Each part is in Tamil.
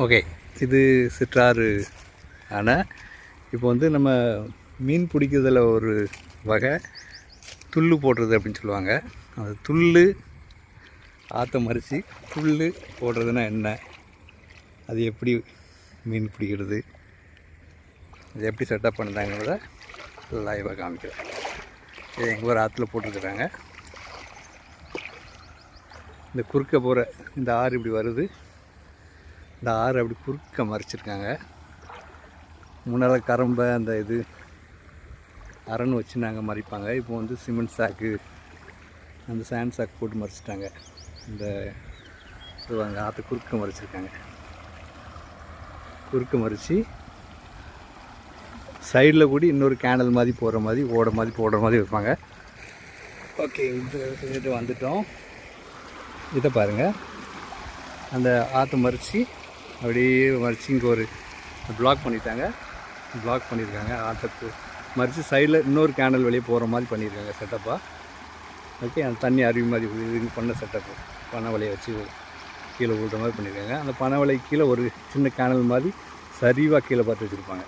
ஓகே, இது சிற்றாறு அணை. இப்போ வந்து நம்ம மீன் பிடிக்கிறதுல ஒரு வகை துள்ளு போடுறது அப்படின்னு சொல்லுவாங்க. அந்த துள்ளு ஆற்ற மறித்து துள்ளு போடுறதுன்னா என்ன, அது எப்படி மீன் பிடிக்கிறது, அது எப்படி செட்டப் பண்ணுறாங்கிறத லைவாக காமிக்கிறேன். இது எங்கள் ஒரு ஆற்றுல போட்டிருக்குறாங்க. இந்த குறுக்க போகிற இந்த ஆறு இப்படி வருது, இந்த ஆறு அப்படி குறுக்க மறைச்சிருக்காங்க. முன்னால் கரம்பை அந்த இது அரண் வச்சு நாங்கள் மறைப்பாங்க. இப்போ வந்து சிமெண்ட் சாக்கு அந்த சாண்ட் சாக்கு போட்டு மறைச்சிட்டாங்க. இந்த சொல்லுவாங்க ஆற்று குறுக்க மறைச்சிருக்காங்க. குறுக்க மறைச்சி சைடில் கூடி இன்னொரு கேனல் மாதிரி போகிற மாதிரி ஓட மாதிரி போடுற மாதிரி வைப்பாங்க. ஓகே, இது வந்துட்டோம். இதை பாருங்கள், அந்த ஆற்றை மறித்து அப்படியே மறித்து இங்கே ஒரு பிளாக் பண்ணிட்டாங்க. பிளாக் பண்ணியிருக்காங்க. ஆற்றுக்கு மறித்து சைடில் இன்னொரு கேனல் வெளியே போகிற மாதிரி பண்ணியிருக்காங்க செட்டப்பாக. ஓகே, அந்த தண்ணி அருவி மாதிரி இது பண்ண செட்டப்பு பனை வலையை வச்சு கீழே விழுற மாதிரி பண்ணியிருக்காங்க. அந்த பனை வலை கீழே ஒரு சின்ன கேனல் மாதிரி சரிவாக கீழே பார்த்து வச்சுருப்பாங்க.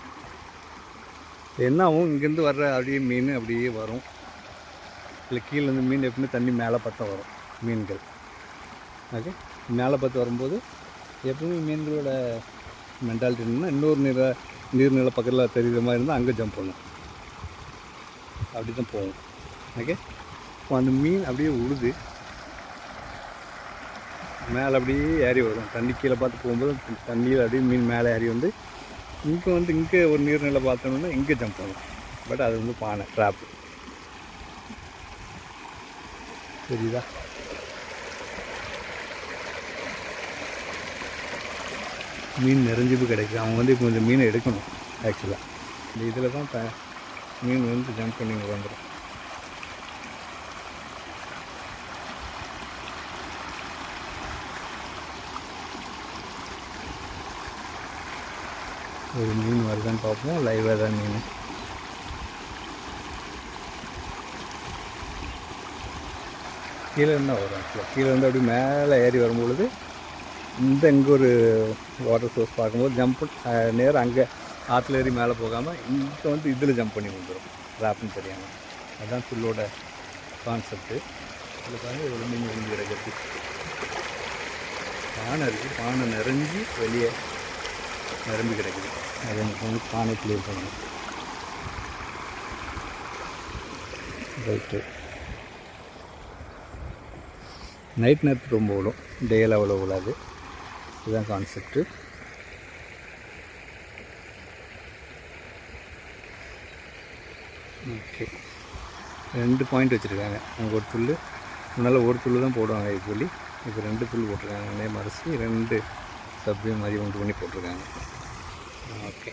என்ன ஆகும், இங்கேருந்து வர்ற அப்படியே மீன் அப்படியே வரும். இல்லை கீழேருந்து மீன் எப்பவுமே தண்ணி மேலே பார்த்து வரும் மீன்கள். ஓகே, மேலே பார்த்து வரும்போது எப்பவுமே மீன்களோட மென்டாலிட்டி என்னன்னா, இன்னொரு நீர்நிலை பக்கத்தில் தெரிகிற மாதிரி இருந்தால் அங்கே ஜம்ப் பண்ணும். அப்படி தான் போகும். ஓகே, இப்போ அந்த மீன் அப்படியே உழுது மேலே அப்படியே ஏறி வரும். தண்ணி கீழே பார்த்து போகும்போது தண்ணியில் அப்படியே மீன் மேலே ஏறி வந்து இங்கே ஒரு நீர்நிலை பார்த்தோம்னா இங்கே ஜம்ப் பண்ணும். பட் அது வந்து பானை ட்ராப்பு. சரிதா? மீன் நிறைஞ்சிப்பு கிடைக்கும். அவங்க வந்து இப்போ கொஞ்சம் மீனை எடுக்கணும். ஆக்சுவலாக இந்த இதில் தான் மீன் வந்து ஜம்ப் பண்ணி வந்துடும். ஒரு மீன் வருதான்னு பார்ப்போம். லைவாக தான் மீன். கீழே இருந்தால் வரும். ஆக்சுவலாக கீழே வந்து அப்படி மேலே ஏறி வரும்பொழுது இங்கே ஒரு வாட்டர் சோர்ஸ் பார்க்கும்போது ஜம்ப் நேரம் அங்கே ஆற்றுல ஏறி மேலே போகாமல் இங்கே வந்து இதில் ஜம்ப் பண்ணி வந்துடும். ட்ராப்னு தெரியாமல். அதுதான் புல்லோட கான்செப்ட்டு. இதில் பாருங்கள் ஒரு மீன் விழுந்து கிடக்கிறது. பானை இருக்குது, பானை நிறைஞ்சி வெளியே நிரம்பி கிடக்குது. அது எனக்கு வந்து பானை கிளியர் பண்ணணும். ரைட்டு, நைட் நேரத்துக்கு ரொம்ப விடும், டேயில் அவ்வளோ விழாது. இதுதான் கான்செப்ட்டு. ஓகே, 2 பாயிண்ட் வச்சுருக்காங்க. அங்கே ஒரு துள், முன்னால் ஒரு துள் தான் போடுவாங்க யூஸ்வலி. இப்போ 2 துள் போட்டிருக்காங்க. மறைச்சி 2 சப்ஜெக்ட் மாதிரி ஒன்று பண்ணி போட்டிருக்காங்க. ஓகே.